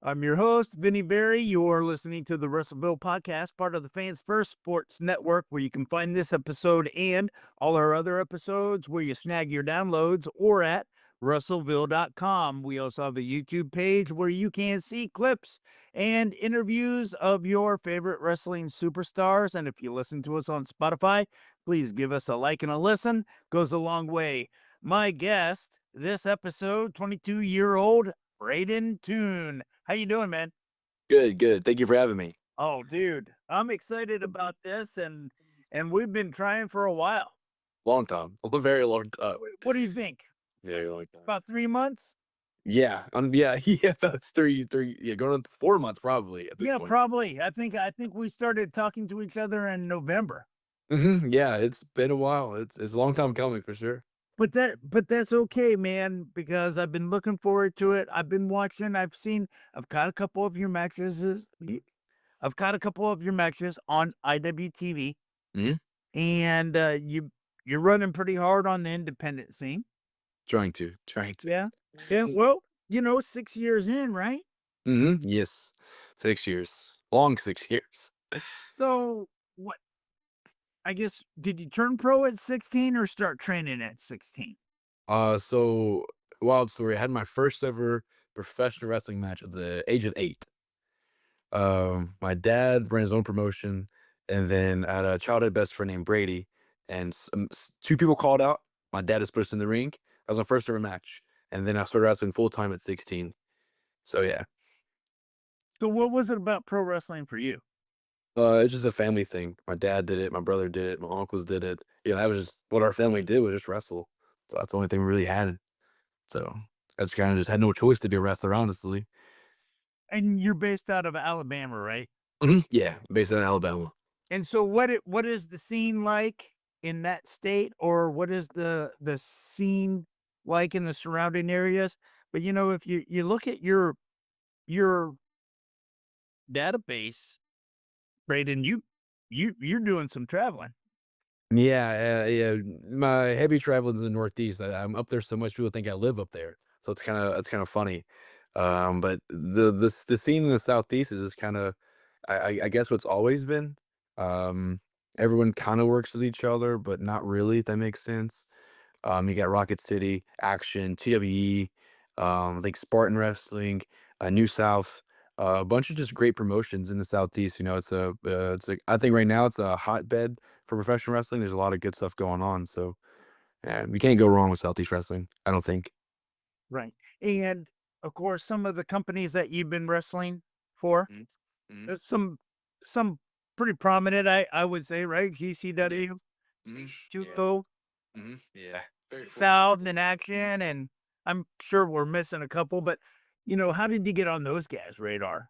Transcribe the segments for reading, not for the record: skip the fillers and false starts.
I'm your host, Vinny Berry. You're listening to the Russellville Podcast, part of the Fans First Sports Network, where you can find this episode and all our other episodes where you snag your downloads or at russellville.com. We also have a YouTube page where you can see clips and interviews of your favorite wrestling superstars. And if you listen to us on Spotify, please give us a like and a listen. Goes a long way. My guest this episode, 22-year-old Brayden Toon. How you doing, man? Good, good. Thank you for having me. Oh, dude, I'm excited about this, and we've been trying for a while. Long time. A very long time. What do you think? Very long time. About 3 months? Yeah. Yeah. Yeah. That's three. Yeah. Going on 4 months probably at this Yeah, point. probably. I think we started talking to each other in November. Yeah. It's been a while. It's a long time coming for sure. But that's okay, man, because I've been looking forward to it. I've been watching, I've caught a couple of your matches. I've caught a couple of your matches on IWTV, hmm and you're running pretty hard on the independent scene. Trying to. Yeah. Yeah. Well, 6 years in, right? Yes. 6 years. Long 6 years. So what I guess did you turn pro at 16 or start training at 16? So wild story. I had my first ever professional wrestling match at the age of 8. My dad ran his own promotion, and then I had a childhood best friend named Brady, and two people called out. My dad just put us in the ring. That was my first ever match, and then I started wrestling full time at 16. So yeah, So what was it about pro wrestling for you? it's just a family thing. My dad did it, my brother did it, my uncles did it. That was just what our family did, was just wrestle. So that's the only thing we really had. So I just kind of just had no choice to be a wrestler, honestly. And you're based out of Alabama, right? Yeah, based in Alabama. And so what is the scene like in that state, or what is the scene like in the surrounding areas? But if you look at your database, Braden, you're doing some traveling. Yeah, yeah. My heavy traveling's in the Northeast. I'm up there so much people think I live up there, so it's kind of funny. But the scene in the Southeast is just kind of, I guess what's always been. Um, Everyone kind of works with each other, but not really. If that makes sense. You got Rocket City, Action, TWE, I think Spartan Wrestling, New South, a bunch of just great promotions in the Southeast. I think right now it's a hotbed for professional wrestling. There's a lot of good stuff going on. So yeah, we can't go wrong with Southeast wrestling, I don't think. Right. And of course, some of the companies that you've been wrestling for, Mhm. Mhm. some pretty prominent, I would say, right? Yeah. GCW, Yeah. Juco, Yeah. Very fortunate. South in action, and I'm sure we're missing a couple, but how did you get on those guys' radar?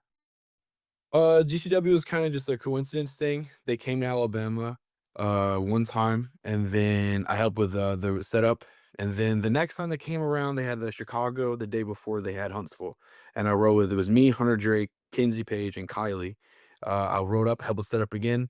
GCW was kinda just a coincidence thing. They came to Alabama, one time, and then I helped with, the setup, and then the next time they came around, they had the Chicago the day before they had Huntsville, and I rode with it was me, Hunter Drake, Kinsey Page, and Kylie. I rode up, helped with setup again.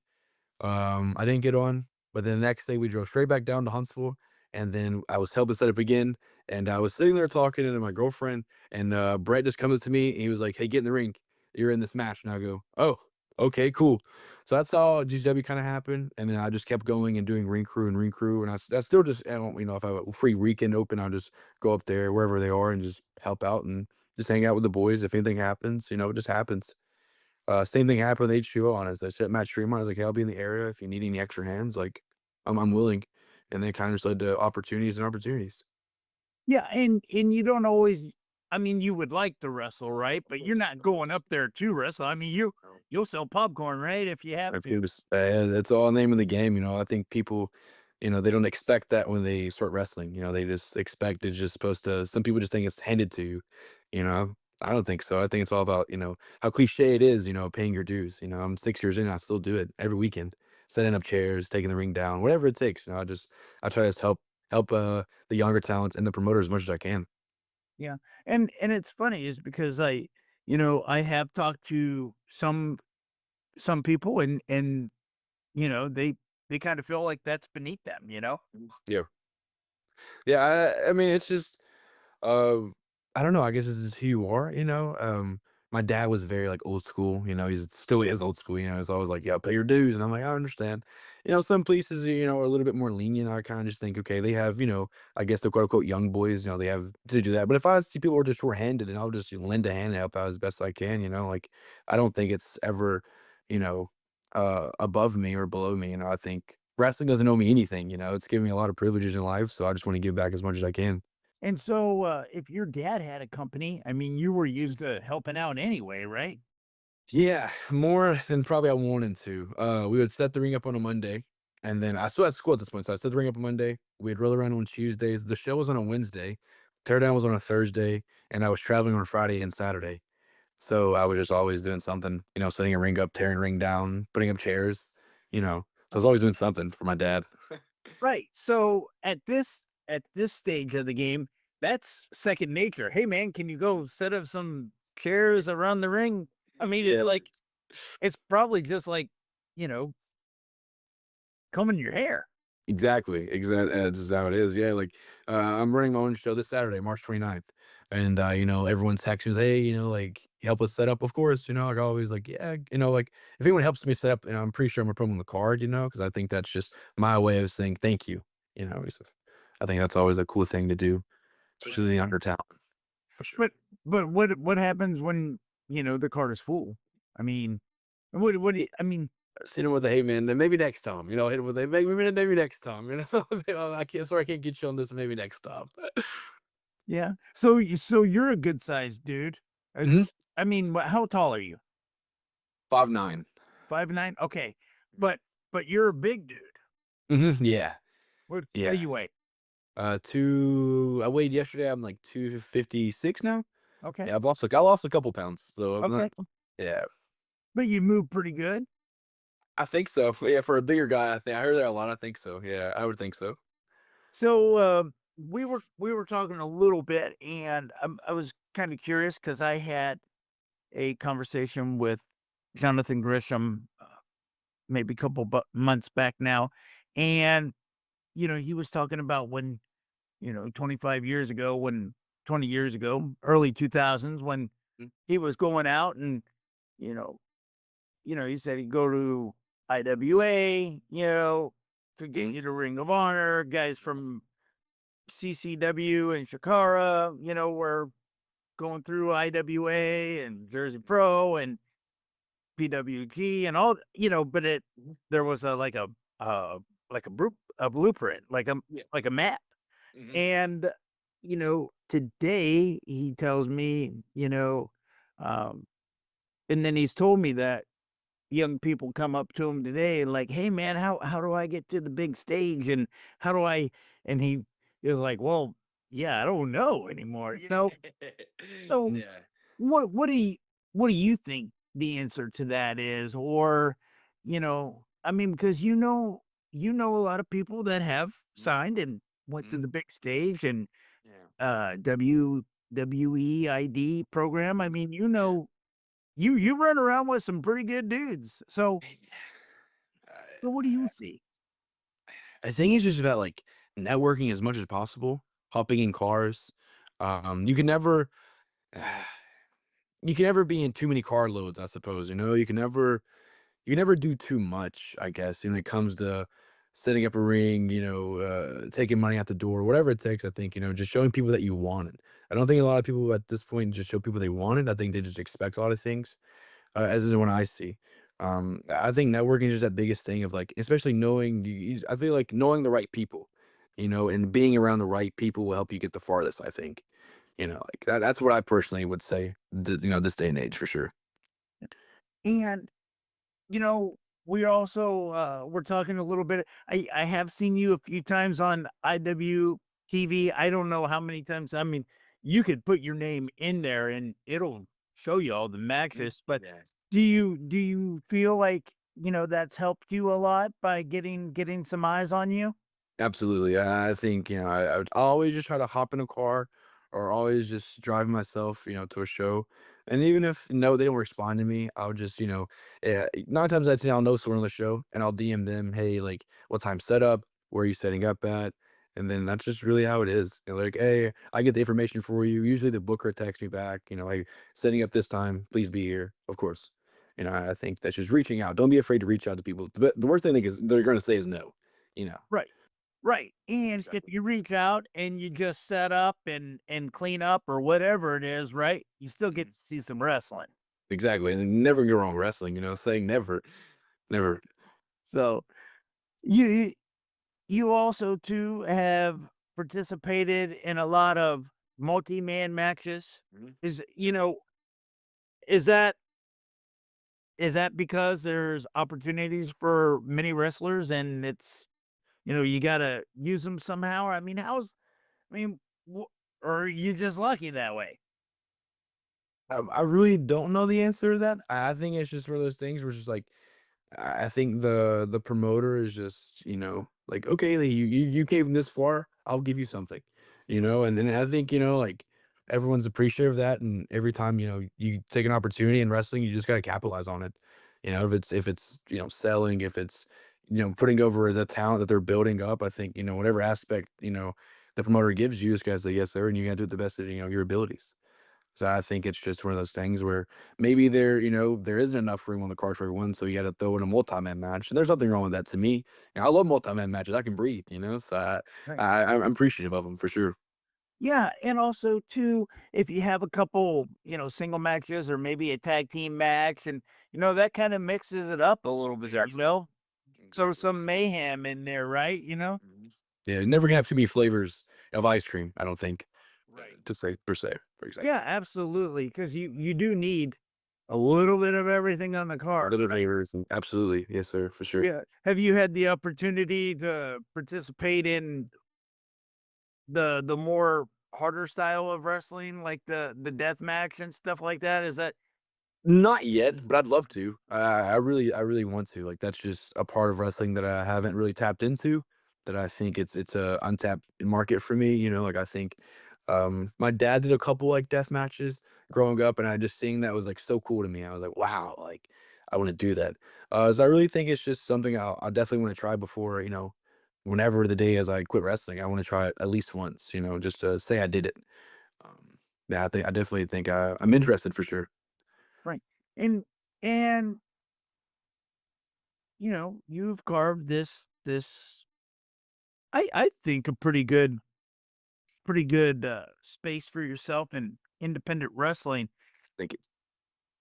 I didn't get on, but then the next day we drove straight back down to Huntsville, and then I was helping set up again, and I was sitting there talking to my girlfriend, and Brett just comes to me, and he was like, "Hey, get in the ring. You're in this match." And I go, "Oh, okay, cool." So that's how GCW kind of happened, and then I just kept going and doing ring crew, and I still just, I don't, if I have a free weekend open, I'll just go up there wherever they are and just help out and just hang out with the boys. If anything happens, it just happens. Same thing happened with H2O on us. I set Matt Stream on. I was like, "Hey, I'll be in the area if you need any extra hands. Like, I'm willing." And then kind of just led to opportunities and opportunities. Yeah, and you don't always. I mean, you would like to wrestle, right? But you're not going up there to wrestle. I mean, you'll sell popcorn, right? If you have to. That's all name of the game. I think people, they don't expect that when they start wrestling. They just expect it's just supposed to. Some people just think it's handed to you. You know, I don't think so. I think it's all about how cliche it is. Paying your dues. I'm 6 years in. I still do it every weekend, setting up chairs, taking the ring down, whatever it takes. I try to just help the younger talents and the promoter as much as I can. Yeah, and it's funny is because I have talked to some people, and they kind of feel like that's beneath them. Yeah, yeah. I mean, it's just. Uh, I don't know. I guess this is who you are. my dad was very, like, old school, he's still is old school, he's always like, "Yeah, pay your dues," and I'm like, "I understand." Some places, are a little bit more lenient. I kinda just think, okay, they have, I guess the quote unquote young boys, they have to do that. But if I see people are just short-handed, and I'll just lend a hand and help out as best I can, like, I don't think it's ever, you know, above me or below me. I think wrestling doesn't owe me anything, it's given me a lot of privileges in life, so I just wanna give back as much as I can. And so, if your dad had a company, I mean, you were used to helping out anyway, right? Yeah, more than probably I wanted to. We would set the ring up on a Monday, and then I still at school at this point, so I set the ring up on Monday. We'd roll around on Tuesdays. The show was on a Wednesday, teardown was on a Thursday, and I was traveling on Friday and Saturday. So I was just always doing something, setting a ring up, tearing a ring down, putting up chairs, you know. So I was always doing something for my dad. Right. So at this stage of the game, that's second nature. Hey man, can you go set up some chairs around the ring? I mean, Yeah. like it's probably just like, you know, combing your hair. Exactly, that's how it is, yeah, like, I'm running my own show this Saturday, March 29th, and, everyone's texting, "Hey," like, "Help us set up?" Of course, like, always like, "Yeah," like, if anyone helps me set up, I'm pretty sure I'm gonna put 'em on the card, because I think that's just my way of saying thank you, it's I think that's always a cool thing to do, especially the younger talent, for sure. But what happens when, the card is full? I mean, what do you, I mean, Hit him with a, "Hey, man, then maybe next time," hit him with a, maybe next time," "I can't sorry I can't get you on this, maybe next time." yeah. So you're a good sized dude. Uh, Mhm. I mean, how tall are you? 5'9". 5'9"? Okay. But you're a big dude. Mhm, yeah, What do yeah. you weigh? I weighed yesterday, I'm like 256 now. Okay. Yeah, I lost a couple pounds, so I'm not. Okay. Yeah, But you move pretty good. I think so. Yeah, for a bigger guy, I heard that a lot. I think so. Yeah, I would think so. So we were talking a little bit, and I was kind of curious because I had a conversation with Jonathan Grisham maybe a couple months back now, and he was talking about when 25 years ago, when 20 years ago, early 2000s, when Mm, he was going out and you know he said he'd go to IWA, could get mhm, you to Ring of Honor, guys from CCW and Shakara, were going through IWA and Jersey Pro and PWG and all, but mhm, there was uh, a blueprint, yeah, like a map. mhm, And, today he tells me, um, and then he's told me that young people come up to him today and like, "Hey man, how do I get to the big stage? And how do I?" And he is like, "Well, yeah, I don't know anymore." So yeah. what do you think the answer to that is? Or, I mean, because a lot of people that have Mhm, signed and went to mhm, the big stage and yeah, WWEID program. I mean, yeah. you run around with some pretty good dudes. So so what do you see? I think it's just about, like, networking as much as possible, hopping in cars. You can never you can never be in too many car loads, I suppose, you can never do too much, I guess, when it comes to setting up a ring, taking money out the door, whatever it takes, I think, just showing people that you want it. I don't think a lot of people at this point just show people they want it. I think they just expect a lot of things, as is what I see. I think networking is just that biggest thing of like, especially knowing, I feel like knowing the right people, and being around the right people will help you get the farthest, I think. Like that's what I personally would say, this day and age for sure. And you know, we're talking a little bit. I have seen you a few times on IWTV. I don't know how many times. I mean, you could put your name in there and it'll show you all the Mhm. matches. But Yeah. do you feel like that's helped you a lot by getting some eyes on you? Absolutely. I think, I would always just try to hop in a car or always just drive myself, to a show. And even if no, they don't respond to me, I'll just, 9 times out of 10, I'll know someone on the show and I'll DM them, hey, like, what time setup? Where are you setting up at? And then that's just really how it is. You know, like, hey, I get the information for you. Usually the booker texts me back, you know, like setting up this time, please be here. Of course. You know, I think that's just reaching out. Don't be afraid to reach out to people. But the worst thing is they're gonna say is no, you know. Right. Right. And if Exactly. you reach out and you just set up and clean up or whatever it is, right? You still get Mhm. to see some wrestling. Exactly. And never go wrong wrestling, you know, saying never, never. So you you also too have participated in a lot of multi-man matches. Mhm. Is you know, is that is that because there's opportunities for many wrestlers and it's you gotta use them somehow? I mean, I mean, wh or are you just lucky that way? I really don't know the answer to that. I think it's just one of those things where it's just like I think the promoter is just, you know, like, okay, like, you came this far, I'll give you something, you know, and then I think, you know, like everyone's appreciative of that, and every time, you know, you take an opportunity in wrestling, you just gotta capitalize on it. You know, if it's, you know, selling, if it's, you know, putting over the talent that they're building up, I think, you know, whatever aspect, you know, the promoter gives you, just gotta say yes, sir, and you gotta do it the best of, you know, your abilities. So I think it's just one of those things where maybe there, you know, there isn't enough room on the card for everyone, so you got to throw in a multi-man match. And there's nothing wrong with that to me. You know, I love multi-man matches. I can breathe, you know, so Right. I'm appreciative of them for sure. Yeah, and also too, if you have a couple, single matches or maybe a tag team match and, that kinda mixes it up a little bit, Exactly. So Exactly. some mayhem in there, right, Mhm. Yeah, you're never gonna have too many flavors of ice cream. I don't think Right. to say per se, for example. Yeah, absolutely, because you do need a little bit of everything on the card, Little right? flavors, and absolutely, yes, sir, for sure. Yeah. Have you had the opportunity to participate in the more harder style of wrestling, like the death match and stuff like that? Is that Not yet, but I'd love to. I really want to. Like that's just a part of wrestling that I haven't really tapped into. That I think it's a untapped market for me. You know, like I think my dad did a couple like death matches growing up, and I just seeing that was like so cool to me. I was like, wow, like I want to do that. So I really think it's just something I definitely want to try before you know, whenever the day as I quit wrestling, I want to try it at least once. You know, just to say I did it. Um, yeah, I definitely think I'm interested for sure. right? And you've carved this I think a pretty good space for yourself in independent wrestling. Thank you.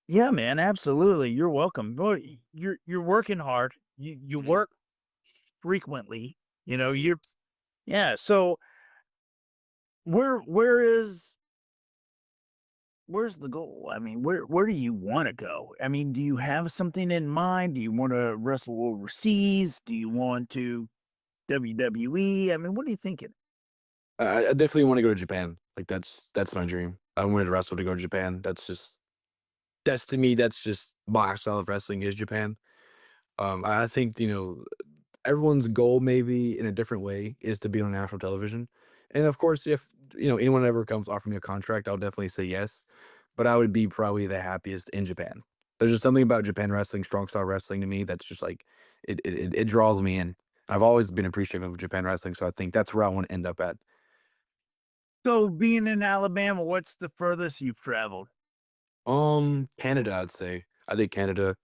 Yeah, man, absolutely. You're welcome. Boy, you're working hard. You Mhm. work frequently. Thank You're yeah. So where is where's the goal? I mean, where do you want to go? I mean, do you have something in mind? Do you want to wrestle overseas? Do you want to WWE? I mean, what are you thinking? I definitely wanna go to Japan. Like, that's my dream. I wanted to wrestle to go to Japan. That's to me, that's just my style of wrestling is Japan. I think, you know, everyone's goal maybe in a different way is to be on national television. And of course, if, you know, anyone ever comes offer me a contract, I'll definitely say yes, but I would be probably the happiest in Japan. There's just something about Japan wrestling, strong style wrestling to me that's just like it draws me in. I've always been appreciative of Japan wrestling, so I think that's where I wanna end up at. So being in Alabama, what's the furthest you've traveled? Canada, I'd say. I think Canada,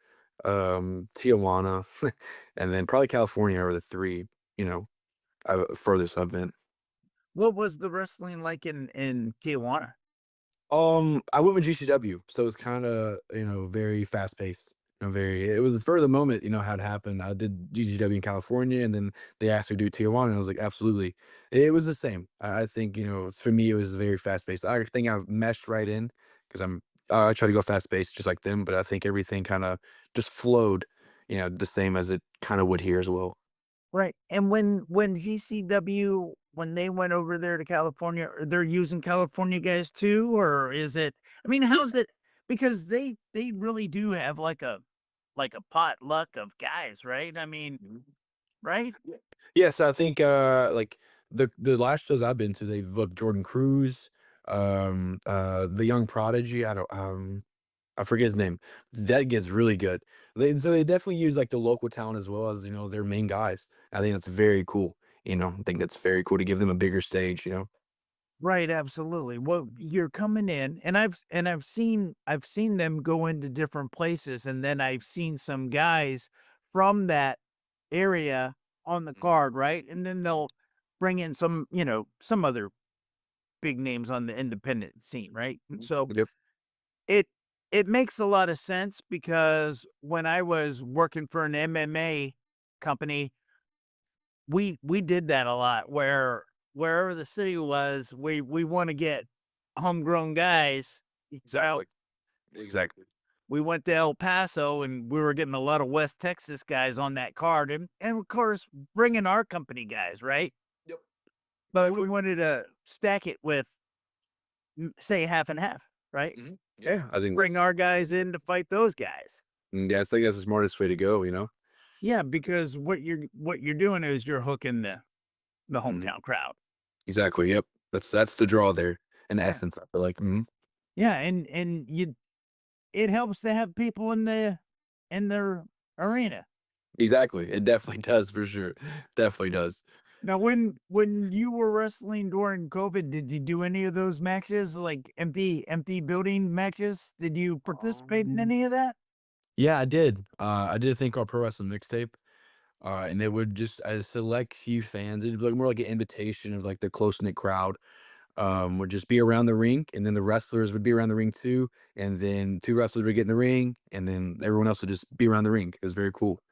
Tijuana, and then probably California are the 3, you know, furthest I've been. What was the wrestling like in Tijuana? I went with GCW, so it's kinda, you know, very fast paced. You know, very it was for the moment, you know, how it happened. I did GCW in California, and then they asked me to do Tijuana, and I was like, "Absolutely." It was the same. I think, you know, for me, it was very fast paced. I think I've meshed right in because I try to go fast paced just like them, but I think everything kinda just flowed, you know, the same as it kinda would here as well. Right. And when GCW when they went over there to California, they're using California guys too, or is it? I mean, how's it? Because they really do have like a potluck of guys, right? I mean, right? Yeah. Yes, I think, like, the last shows I've been to, they've booked Jordan Cruz, the Young Prodigy, I forget his name. That gets really good. They definitely use, like, the local talent as well as, you know, their main guys. I think that's very cool. I think that's very cool to give them a bigger stage. Right, absolutely. Well, you're coming in and I've seen them go into different places and then I've seen some guys from that area on the Mhm, card, right? And then mhm, they'll bring in some, some other big names on the independent scene, right? And mhm. so Yep. it it makes a lot of sense because when I was working for an MMA company, we did that a lot where wherever the city was, we want to get homegrown guys out. Exactly. Exactly. We went to El Paso and we were getting a lot of West Texas guys on that card and of course bringing our company guys, right? Yep. But we Exactly. wanted to stack it with say half and half, right? Yeah, I think Bring that's our guys in to fight those guys. yeah, I think that's the smartest way to go. Yeah, because what you're doing is you're hooking the Mhm. hometown crowd. Exactly, yep. That's the draw there in Yeah. essence, I feel like. Mhm. Yeah, and you it helps to have people in their arena. Exactly, it definitely does for sure. Definitely does. Now, when you were wrestling during COVID, did you do any of those matches, like empty building matches? Did you participate in Um, any of that? yeah, I did. I did a thing called Pro Wrestling Mixtape, and it would just a select few fans. It'd be like more like an invitation of like the close knit crowd. Would just be around the ring, and then the wrestlers would be around the ring too, and then two wrestlers would get in the ring, and then everyone else would just be around the ring. It was very cool.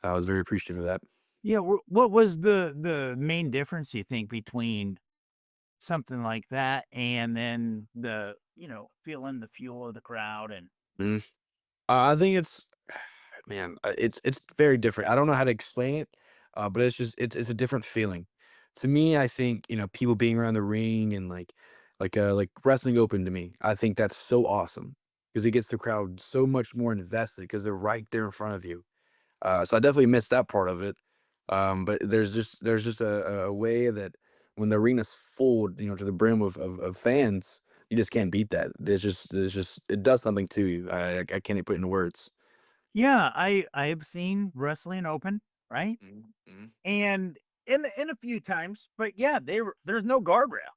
I was very appreciative of that. Yeah, what was the main difference you think between something like that and then feeling the fuel of the crowd and Mhm. I think it's man, it's very different. I don't know how to explain it, but it's a different feeling. To me, I think people being around the ring and like wrestling open to me. I think that's so awesome because it gets the crowd so much more invested because they're right there in front of you. So I definitely missed that part of it. But there's just a way that when the arena's full, to the brim of fans, you just can't beat that. There's just it does something to you. I can't even put it into words. yeah, I've seen wrestling open, right? Mhm, mhm, And in a few times, but yeah, there's no guardrail,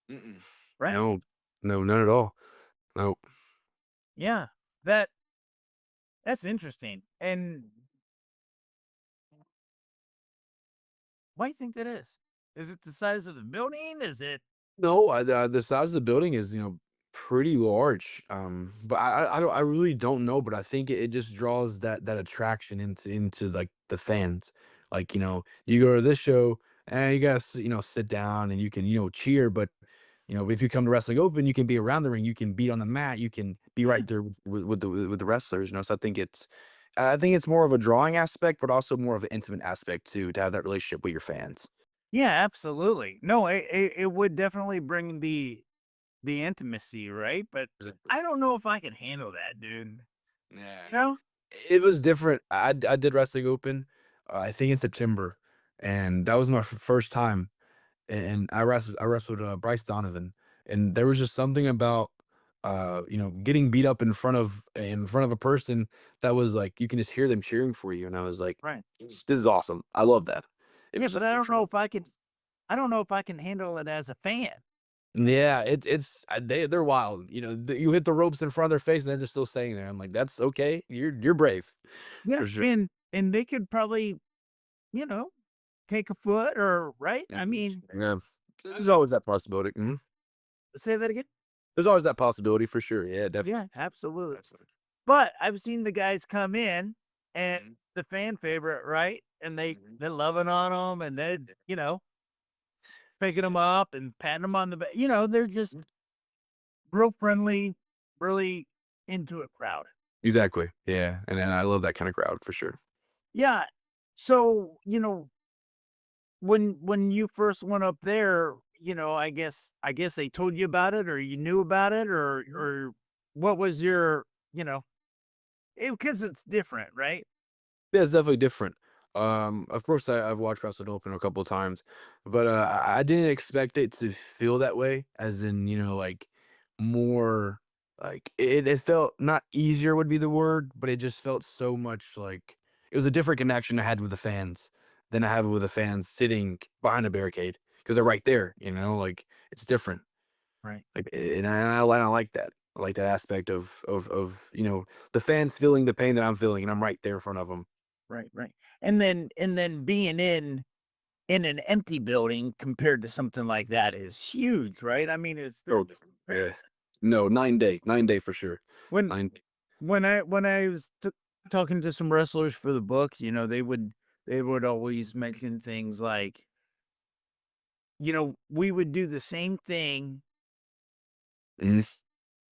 mm-mm. right? No, no, none at all. No. Yeah. That's interesting. And why do you think that is? Is it the size of the building? Is it No, the size of the building is, pretty large. But I really don't know, but I think it just draws that attraction into like the fans. Like, you go to this show and you gotta sit down and you can, cheer, but if you come to Wrestling Open, you can be around the ring, you can be on the mat, you can be yeah. right there with the wrestlers. So I think it's more of a drawing aspect, but also more of an intimate aspect too, to have that relationship with your fans. Yeah, absolutely. No, it would definitely bring the intimacy, right? But Exactly. I don't know if I can handle that, dude. Yeah. You know? It was different. I did Wrestling Open, I think in September, and that was my first time. And I wrestled Bryce Donovan, and there was just something about getting beat up in front of a person that was like you can just hear them cheering for you, and I was like, Right. this is awesome. I love that. It Yeah, was but just different. I don't know if I can handle it as a fan. Yeah, they're wild. You hit the ropes in front of their face, and they're just still staying there. I'm like, that's okay. You're brave, Yeah, for sure. and they could probably, you know, take a foot or right? I Mhm. mean, Yeah. There's always that possibility. Mhm. say that again? There's always that possibility for sure. Yeah, definitely. Yeah, absolutely. Definitely. But I've seen the guys come in and Mhm, the fan favorite, right? And mhm. they're loving on them and they're, Yeah, picking them up and patting them on the back. They're just mhm. real friendly, really into it crowd. Exactly. Yeah, and I love that kinda crowd for sure. Yeah. So, when you first went up there, I guess they told you about it or you knew about it Mhm. or what was your, because it's different, right? Yeah, it's definitely different. Of course, I've watched Wrestle Open a couple of times, but, I didn't expect it to feel that way, as in, like, more like, it felt not easier would be the word, but it just felt so much like it was a different connection I had with the fans. than I have it with the fans sitting behind a barricade because they're right there. Like it's different. Right. Like, and I like that. I like that aspect of the fans feeling the pain that I'm feeling, and I'm right there in front of them. Right. Right. And then being in an empty building compared to something like that is huge, right? I mean, it's Oh, there's yeah. No, 9 day for sure. when 9. when I was talking to some wrestlers for the books, they would always mention things like, we would do the same thing Mhm.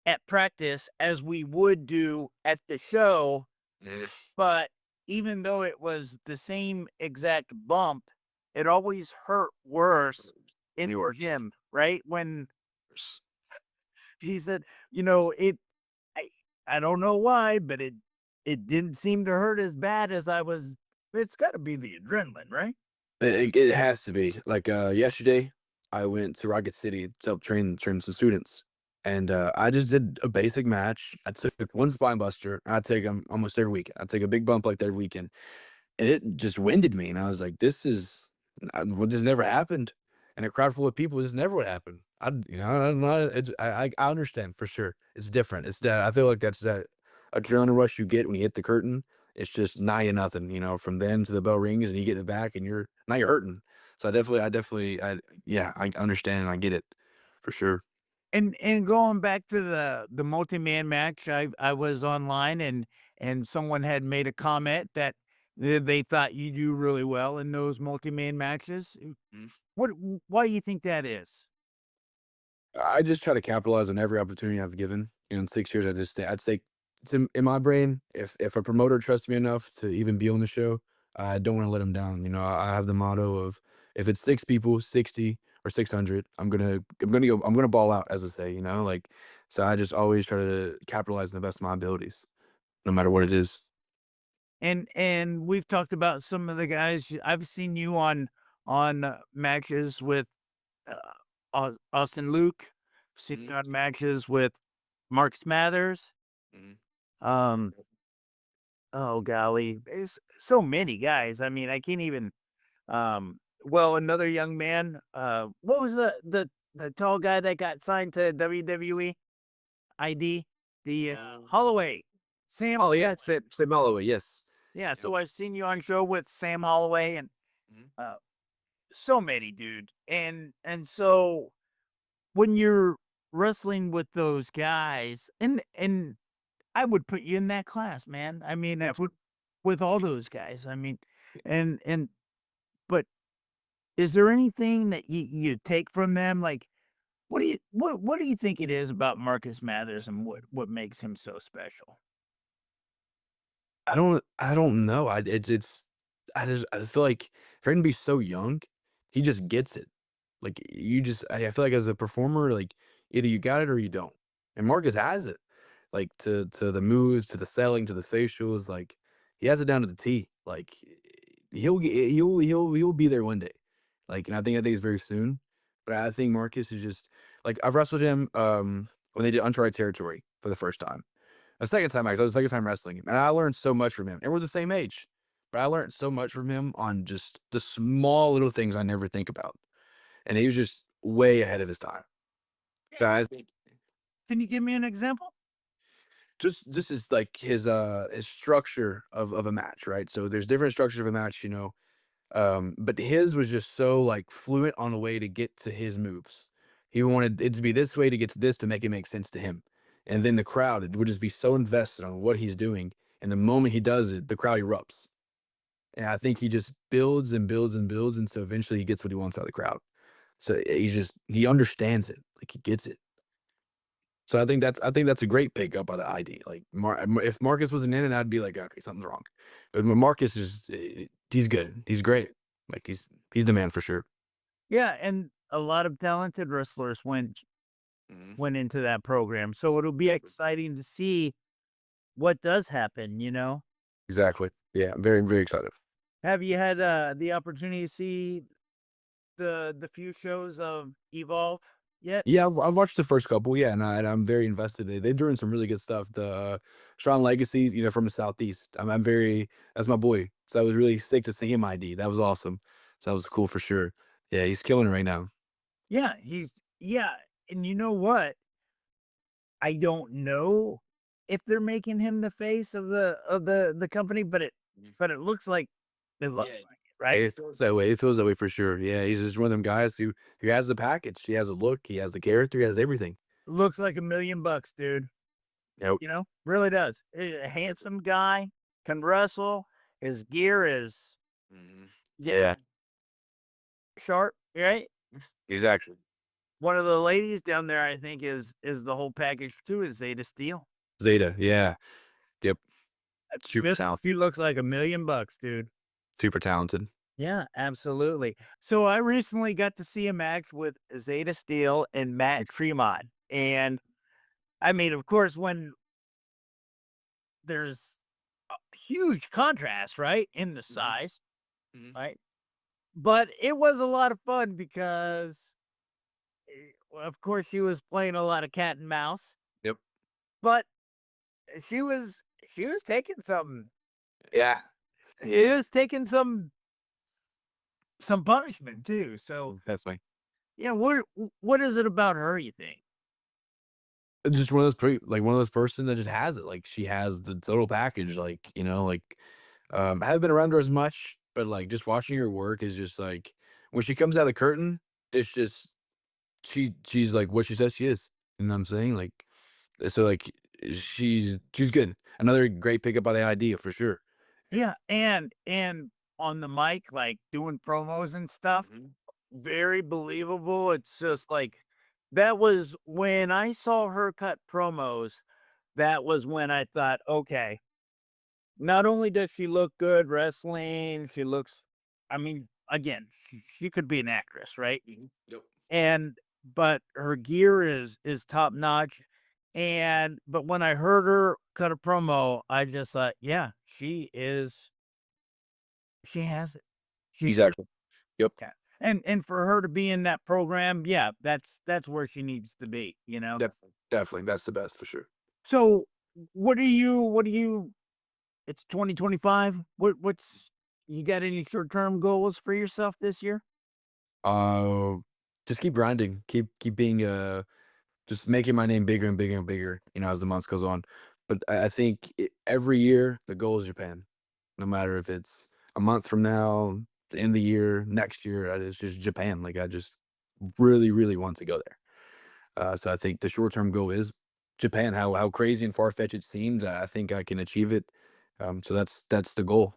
at practice as we would do at the show, Mhm. but even though it was the same exact bump, it always hurt worse in New the York. gym, right? When he said, I I don't know why, but it didn't seem to hurt as bad as I was. It's got to be the adrenaline, right? It has to be. Like, yesterday, I went to Rocket City to help train some students, and, I just did a basic match. I took one spine buster. I take them almost every weekend. I take a big bump like that every weekend, and it just winded me, and I was like, "This is well, this never happened." In a crowd full of people, this never would happen. I'm not I understand for sure. It's different. It's that I feel like that's that adrenaline rush you get when you hit the curtain. It's just 9 to nothing, from then to the bell rings and you get it back and you're hurting. So yeah, I understand and I get it for sure. And going back to the multi-man match, I was online and someone had made a comment that they thought you do really well in those multi-man matches. What why do you think that is? I just try to capitalize on every opportunity I've given. In 6 years, I'd say it's in my brain. If a promoter trusts me enough to even be on the show, I don't want to let them down. I have the motto of if it's 6 people, 60 or 600, I'm gonna ball out, as I say. Like so. I just always try to capitalize on the best of my abilities, no matter what it is. And we've talked about some of the guys. I've seen you on matches with uh, Austin Luke. Seen you Mhm, on matches with Marcus Mathers. mhm. Um, oh golly, there's so many guys. I mean, I can't even. Well, another young man. What was the tall guy that got signed to WWE? ID the Holloway, Sam. Oh yeah, say Holloway, yes. Yeah, Yep. so I've seen you on show with Sam Holloway and Mhm, uh, so many, dude. And so when you're wrestling with those guys, and I would put you in that class, man. I mean, I would with all those guys. I mean, and but is there anything that you take from them? Like, what do you think it is about Marcus Mathers and what makes him so special? I don't know. I feel like for him to be so young, he just gets it. Like I feel like as a performer, like either you got it or you don't. And Marcus has it. Like to the moves, to the selling, to the facials, like he has it down to the T. Like he'll be there one day. Like and I think that day is very soon. But I think Marcus is just like I've wrestled him when they did Uncharted Territory for the first time. A second time, actually, it was the second time wrestling him, and I learned so much from him, and we're the same age, but I learned so much from him on just the small little things I never think about, and he was just way ahead of his time. So I think Can you give me an example? just this is like his structure of a match, right? So there's different structures of a match, but his was just so like fluent on the way to get to his moves. He wanted it to be this way to get to this to make it make sense to him. And then the crowd it would just be so invested on what he's doing. And the moment he does it, the crowd erupts. And I think he just builds and builds and builds. And so eventually he gets what he wants out of the crowd. So he understands it. Like he gets it. So I think that's a great pick up by the ID. Like if Marcus wasn't in it, I'd be like, okay, something's wrong. But when Marcus is, he's good. He's great. Like he's the man for sure. Yeah, and a lot of talented wrestlers Mhm. went into that program. So it'll be Exactly. exciting to see what does happen, you know? Exactly. Yeah, I'm very very excited. Have you had the opportunity to see the few shows of Evolve? yet? Yeah, I've watched the first couple, yeah, and I'm very invested. They're doing some really good stuff. The Sean Legacy, from the Southeast. I'm very that's my boy. So I was really sick to see him ID. That was awesome. So that was cool for sure. Yeah, he's killing it right now. Yeah, yeah, and you know what? I don't know if they're making him the face of the company, Mhm. but it looks like Yeah. it, right? It feels that way. It feels that way for sure. Yeah, he's just one of them guys who has the package. He has a look. He has the character. He has everything. Looks like $1,000,000, dude. Yep. Really does. A handsome guy, can wrestle. His gear is Mhm. yeah, Yeah, sharp, right? exactly. One of the ladies down there, I think, is the whole package too. Is Zeta Steel? Zeta. Yeah. Yep. Super She talented. looks like $1,000,000, dude. Super talented. Yeah, absolutely. So I recently got to see a match with Zeta Steel and Matt Tremont. And I mean, of course, when there's a huge contrast, right, in the Mhm. size, Mhm. right? But it was a lot of fun because, well, of course, she was playing a lot of cat and mouse, Yep. but she was taking Yeah. she was taking some punishment too. So That's fine. yeah, what is it about her? You think? Just one of those one of those person that just has it. Like she has the total package. I haven't been around her as much, but like just watching her work is just like when she comes out of the curtain, it's just she's like what she says she is. You know what I'm saying? She's good. Another great pickup by the idea for sure. Yeah, and on the mic, like, doing promos and stuff, Mhm. very believable. It's just like that was when I saw her cut promos, that was when I thought, "Okay, not only does she look good wrestling, she looks I mean, again, she could be an actress, right?" Mhm. Yep. And but her gear is top notch, but when I heard her cut a promo, I just thought, "Yeah, she has it." She Exactly. Yep. Yeah, and for her to be in that program, yeah, that's where she needs to be, you know? Definitely. Definitely. That's the best for sure. So, what do you it's 2025. What's you got any short-term goals for yourself this year? Uh, just keep grinding. Keep being just making my name bigger and bigger and bigger, as the months goes on. But I think every year the goal is Japan. No matter if it's a month from now, the end of the year, next year, it's just Japan. Like I just really, really want to go there. So I think the short term goal is Japan. How crazy and far fetched it seems, I think I can achieve it. So that's the goal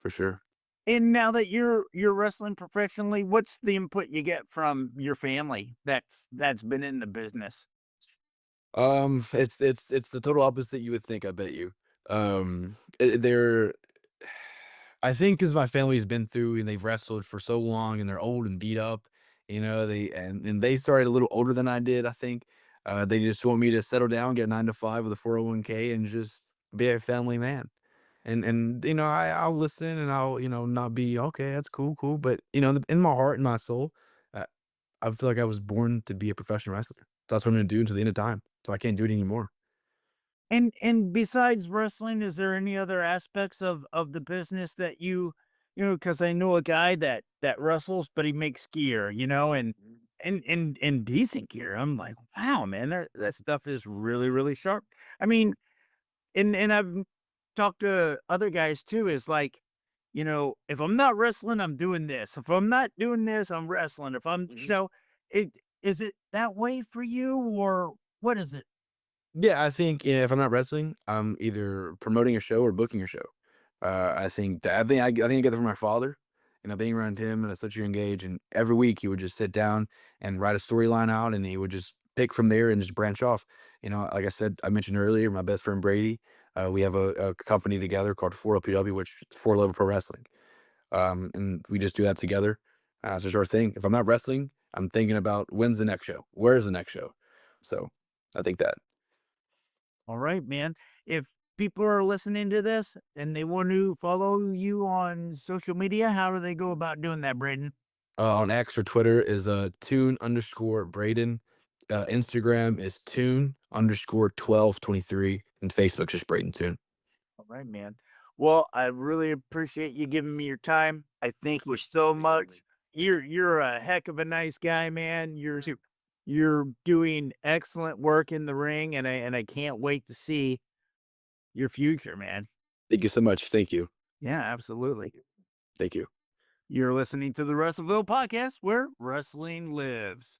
for sure. And now that you're wrestling professionally, what's the input you get from your family that's been in the business? It's the total opposite you would think, I bet you. They're I think because my family's been through and they've wrestled for so long and they're old and beat up, and they started a little older than I did, I think. They just want me to settle down, get a 9 to 5 with a 401k and just be a family man. And I'll listen and I'll, not be okay, that's cool, cool. But in my heart and my soul, uh, I feel like I was born to be a professional wrestler. So that's what I'm gonna do until the end of time. So I can't do it anymore. And besides wrestling, is there any other aspects of the business that because I know a guy that wrestles, but he makes gear, and decent gear. I'm like, wow, man, that stuff is really, really sharp. I mean, and I've talked to other guys too, is like, if I'm not wrestling, I'm doing this. If I'm not doing this, I'm wrestling. If I'm Mhm. so it is it that way for you or what is it? Yeah, I think, if I'm not wrestling, I'm either promoting a show or booking a show. I think I get that from my father, being around him at such a young age, and every week he would just sit down and write a storyline out, and he would just pick from there and just branch off. Like I mentioned earlier, my best friend Brady, we have a company together called 4LPW, which is For Love Pro Wrestling. And we just do that together. It's just our thing. If I'm not wrestling, I'm thinking about when's the next show? Where's the next show? So I think that. All right, man. If people are listening to this and they want to follow you on social media, how do they go about doing that, Braden? On X or Twitter is Toon underscore Brayden, Instagram is Toon_1223, and Facebook just Brayden Toon. All right, man. Well, I really appreciate you giving me your time. I thank you so much. You're a heck of a nice guy, man. You're doing excellent work in the ring, and I can't wait to see your future, man. Thank you so much. Thank you. Yeah, absolutely. Thank you. You're listening to the Russellville podcast where wrestling lives.